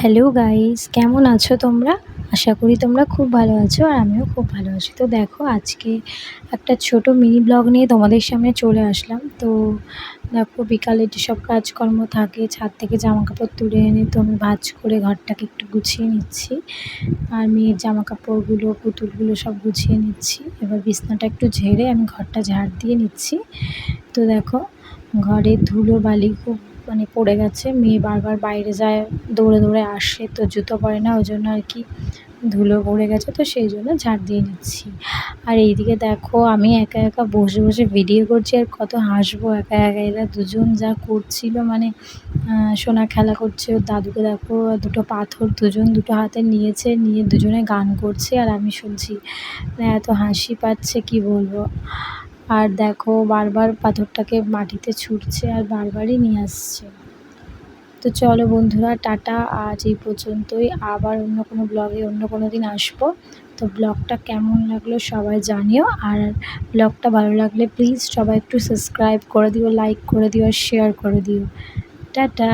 Hello guys, কেমন আছো তোমরা? আশা করি তোমরা খুব ভালো আছো আর আমিও খুব ভালো আছি। তো দেখো আজকে একটা ছোট মিনি ব্লগ নিয়ে তোমাদের সামনে চলে আসলাম। তো দেখো বিকালে যেসব কাজকর্ম থাকে, ছাদ থেকে জামাকাপড় তুলে এনে তো আমি ভাঁজ করে ঘরটাকে একটু গুছিয়ে নিচ্ছি। আর মেয়ের জামাকাপড়গুলো, পুতুলগুলো সব গুছিয়ে নিচ্ছি। এবার বিছনাটা একটু ঝেড়ে আমি ঘরটা ঝাড় দিয়ে নিচ্ছি। তো দেখো ঘরে ধুলো বালি খুব পড়ে গেছে। মেয়ে বারবার বাইরে যায়, দৌড়ে দৌড়ে আসে, তো জুতো পরে না, ওই জন্য আর কি ধুলো পড়ে গেছে, তো সেই জন্য ঝাড় দিয়ে নিচ্ছি। আর এইদিকে দেখো আমি একা একা বসে বসে ভিডিও করছি আর কত হাসবো একা একা। এরা দুজন যা করছিল সোনা খেলা করছে, ওর দাদুকে দেখো দুটো পাথর দুটো হাতে নিয়েছে, নিয়ে দুজনে গান করছে আর আমি শুনছি। এত হাসি পাচ্ছে কি বলবো। আর দেখো বারবার পাথরটাকে মাটিতে ছুঁড়ছে আর বারবারই নিয়ে আসছে। তো চলো বন্ধুরা, টাটা, আজ এই পর্যন্তই। আবার অন্য কোনো ব্লগে অন্য কোনো দিন আসবো। তো ব্লগটা কেমন লাগলো সবাই জানিও। আর ব্লগটা ভালো লাগলে প্লিজ সবাই একটু সাবস্ক্রাইব করে দিও, লাইক করে দিও আর শেয়ার করে দিও। টাটা।